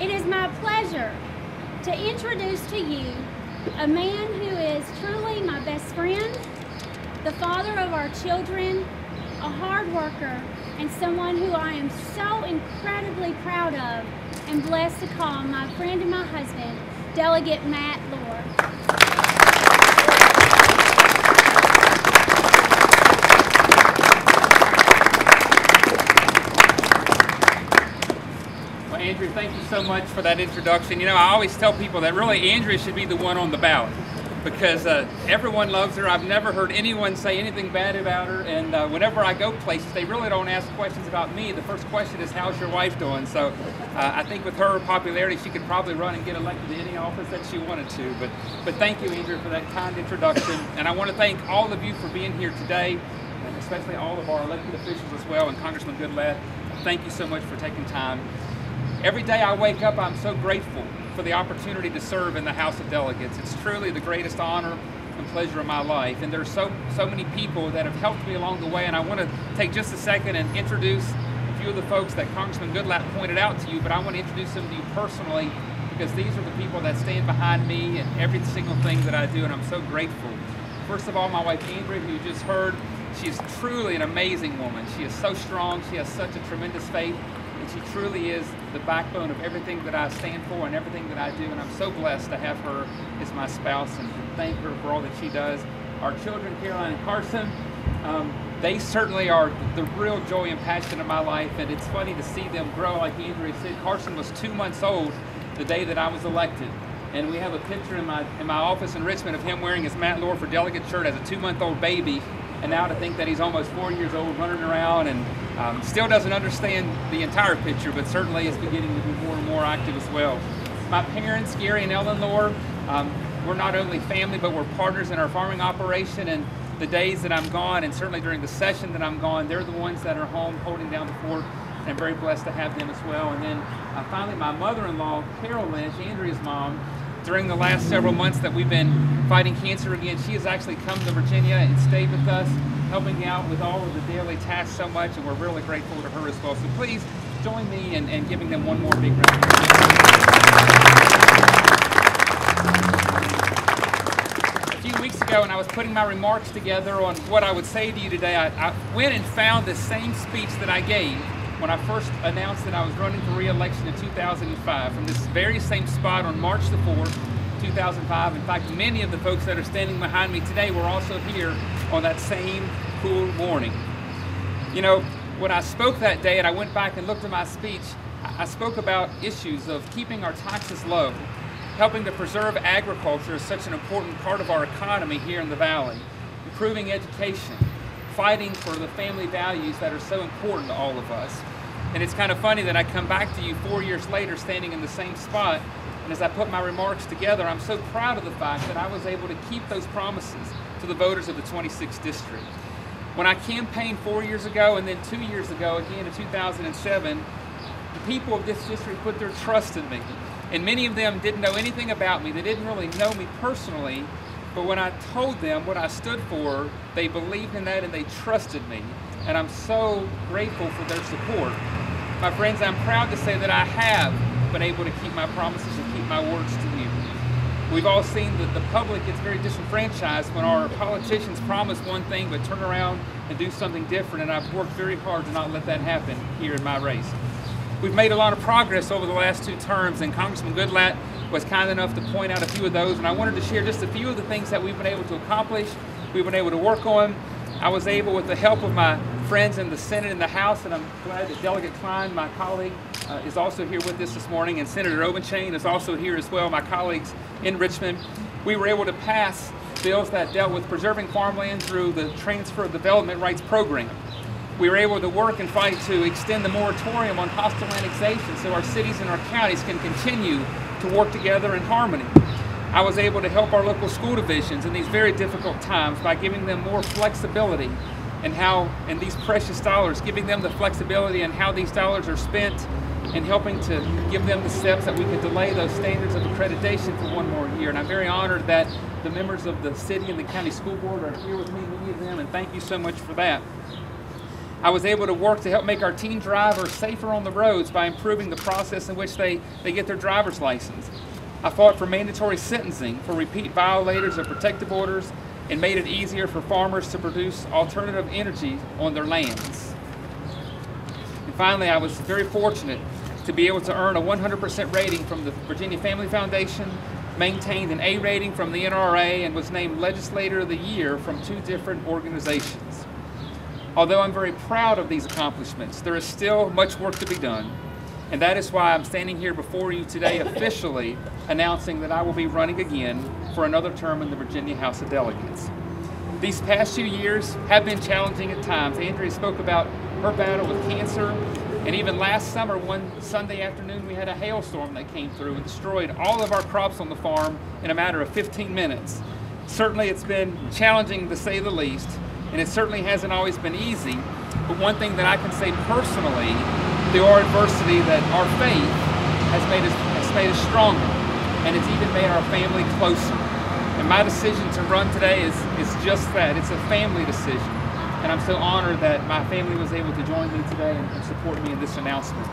It is my pleasure to introduce to you a man who is truly my best friend, the father of our children, a hard worker, and someone who I am so incredibly proud of and blessed to call my friend and my husband, Delegate Matt Lohr. Well, Andrew, thank you so much for that introduction. You know, I always tell people that really Andrea should be the one on the ballot, because everyone loves her. I've never heard anyone say anything bad about her, and whenever I go places, they really don't ask questions about me. The first question is, how's your wife doing? So I think with her popularity, she could probably run and get elected to any office that she wanted to. But thank you, Andrea, for that kind introduction. And I want to thank all of you for being here today, and especially all of our elected officials as well, and Congressman Goodlatte. Thank you so much for taking time. Every day I wake up, I'm so grateful for the opportunity to serve in the House of Delegates. It's truly the greatest honor and pleasure of my life. And there's so many people that have helped me along the way, and I want to take just a second and introduce a few of the folks that Congressman Goodlatte pointed out to you, but I want to introduce them to you personally, because these are the people that stand behind me in every single thing that I do, and I'm so grateful. First of all, my wife Andrea, who you just heard, she's truly an amazing woman. She is so strong, she has such a tremendous faith, and she truly is the backbone of everything that I stand for and everything that I do, and I'm so blessed to have her as my spouse and thank her for all that she does. Our children, Caroline and Carson, they certainly are the real joy and passion of my life, and it's funny to see them grow. Like Andrea said, Carson was 2 months old the day that I was elected, and we have a picture in my office in Richmond of him wearing his Matt Lohr for Delegate shirt as a 2-month-old baby. And now to think that he's almost 4 years old, running around, and still doesn't understand the entire picture, but certainly is beginning to be more and more active as well. My parents, Gary and Ellen Lohr, we're not only family, but we're partners in our farming operation, and the days that I'm gone, and certainly during the session that I'm gone, they're the ones that are home holding down the fort, and I'm very blessed to have them as well. And then finally, my mother-in-law, Carol Lynch, Andrea's mom, during the last several months that we've been fighting cancer again, she has actually come to Virginia and stayed with us, helping out with all of the daily tasks so much, and we're really grateful to her as well. So please join me in giving them one more big round of applause. A few weeks ago, when I was putting my remarks together on what I would say to you today, I went and found the same speech that I gave when I first announced that I was running for re-election in 2005, from this very same spot on March the 4th, 2005. In fact, many of the folks that are standing behind me today were also here on that same cool morning. You know, when I spoke that day and I went back and looked at my speech, I spoke about issues of keeping our taxes low, helping to preserve agriculture as such an important part of our economy here in the Valley, improving education, fighting for the family values that are so important to all of us. And it's kind of funny that I come back to you 4 years later standing in the same spot, and as I put my remarks together, I'm so proud of the fact that I was able to keep those promises to the voters of the 26th district. When I campaigned 4 years ago, and then 2 years ago again in 2007, the people of this district put their trust in me. And many of them didn't know anything about me. They didn't really know me personally, but when I told them what I stood for, they believed in that and they trusted me. And I'm so grateful for their support. My friends, I'm proud to say that I have been able to keep my promises and keep my words to you. We've all seen that the public gets very disenfranchised when our politicians promise one thing but turn around and do something different, and I've worked very hard to not let that happen here in my race. We've made a lot of progress over the last 2 terms, and Congressman Goodlatte was kind enough to point out a few of those, and I wanted to share just a few of the things that we've been able to accomplish, we've been able to work on. I was able, with the help of my friends in the Senate and the House, and I'm glad that Delegate Klein, my colleague, is also here with us this morning, and Senator Obenchain is also here as well, my colleagues in Richmond. We were able to pass bills that dealt with preserving farmland through the Transfer of Development Rights Program. We were able to work and fight to extend the moratorium on hostile annexation so our cities and our counties can continue to work together in harmony. I was able to help our local school divisions in these very difficult times by giving them more flexibility in these precious dollars, giving them the flexibility in how these dollars are spent, and helping to give them the steps that we could delay those standards of accreditation for 1 more year. And I'm very honored that the members of the city and the county school board are here with me, many of them, and thank you so much for that. I was able to work to help make our teen drivers safer on the roads by improving the process in which they get their driver's license. I fought for mandatory sentencing for repeat violators of protective orders and made it easier for farmers to produce alternative energy on their lands. And finally, I was very fortunate to be able to earn a 100% rating from the Virginia Family Foundation, maintained an A rating from the NRA, and was named Legislator of the Year from 2 different organizations. Although I'm very proud of these accomplishments, there is still much work to be done, and that is why I'm standing here before you today officially announcing that I will be running again for another term in the Virginia House of Delegates. These past few years have been challenging at times. Andrea spoke about her battle with cancer, and even last summer, one Sunday afternoon, we had a hailstorm that came through and destroyed all of our crops on the farm in a matter of 15 minutes. Certainly it's been challenging to say the least, and it certainly hasn't always been easy, but one thing that I can say personally, through our adversity, that our faith has made us stronger, and it's even made our family closer. And my decision to run today is just that. It's a family decision, and I'm so honored that my family was able to join me today and support me in this announcement.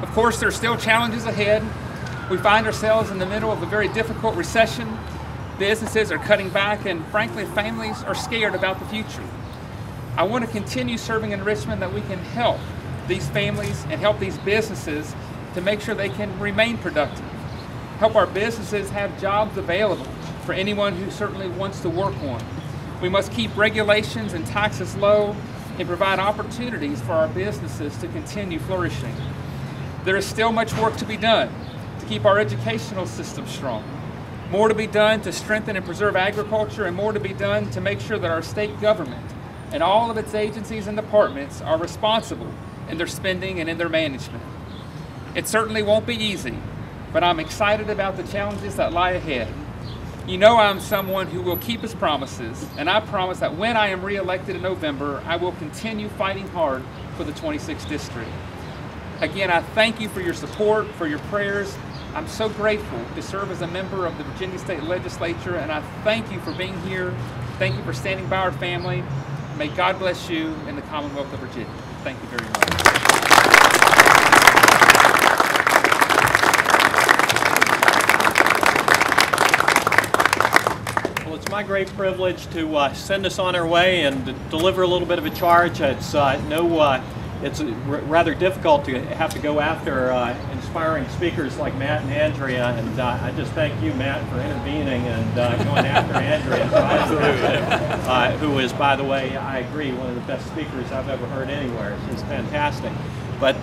Of course, there's still challenges ahead. We find ourselves in the middle of a very difficult recession. Businesses are cutting back, and frankly, families are scared about the future. I want to continue serving in Richmond that we can help these families and help these businesses to make sure they can remain productive. Help our businesses have jobs available for anyone who certainly wants to work one. We must keep regulations and taxes low and provide opportunities for our businesses to continue flourishing. There is still much work to be done to keep our educational system strong. More to be done to strengthen and preserve agriculture, and more to be done to make sure that our state government and all of its agencies and departments are responsible in their spending and in their management. It certainly won't be easy, but I'm excited about the challenges that lie ahead. You know I'm someone who will keep his promises, and I promise that when I am re-elected in November, I will continue fighting hard for the 26th district. Again, I thank you for your support, for your prayers. I'm so grateful to serve as a member of the Virginia State Legislature, and I thank you for being here. Thank you for standing by our family. May God bless you in the Commonwealth of Virginia. Thank you very much. Well, it's my great privilege to send us on our way and deliver a little bit of a charge. It's rather difficult to have to go after inspiring speakers like Matt and Andrea, and I just thank you, Matt, for intervening and going after Andrea, who is, by the way, I agree, one of the best speakers I've ever heard anywhere. She's fantastic. But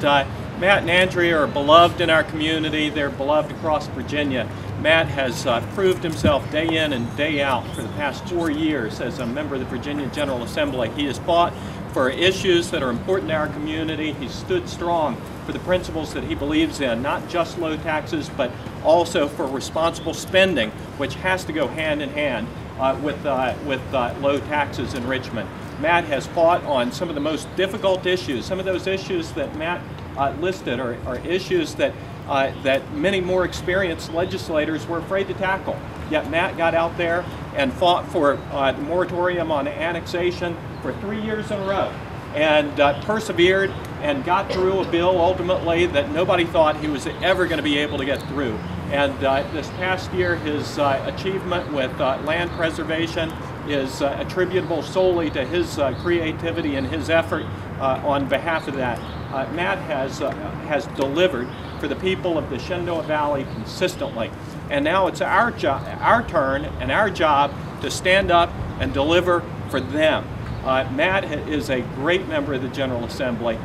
Matt and Andrea are beloved in our community. They're beloved across Virginia. Matt has proved himself day in and day out for the past 4 years as a member of the Virginia General Assembly. He has fought for issues that are important to our community. He's stood strong for the principles that he believes in, not just low taxes, but also for responsible spending, which has to go hand in hand with low taxes in Richmond. Matt has fought on some of the most difficult issues. Some of those issues that Matt listed are issues that many more experienced legislators were afraid to tackle. Yet Matt got out there and fought for the moratorium on annexation for 3 years in a row, and persevered and got through a bill ultimately that nobody thought he was ever going to be able to get through. And this past year, his achievement with land preservation is attributable solely to his creativity and his effort on behalf of that. Matt has delivered for the people of the Shenandoah Valley consistently. And now it's our turn and our job to stand up and deliver for them. Matt is a great member of the General Assembly.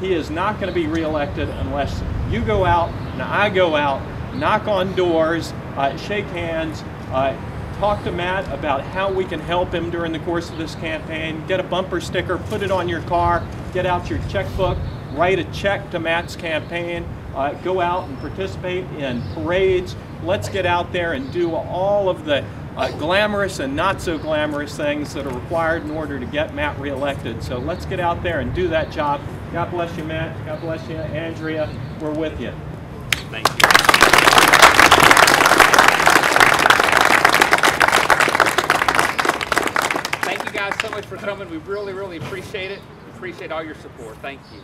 He is not going to be reelected unless you go out and I go out, knock on doors, shake hands, talk to Matt about how we can help him during the course of this campaign, get a bumper sticker, put it on your car, get out your checkbook, write a check to Matt's campaign, go out and participate in parades. Let's get out there and do all of the glamorous and not so glamorous things that are required in order to get Matt reelected. So let's get out there and do that job. God bless you, Matt. God bless you, Andrea. We're with you. Thank you. Thank you guys so much for coming. We really, really appreciate it. appreciate all your support. Thank you.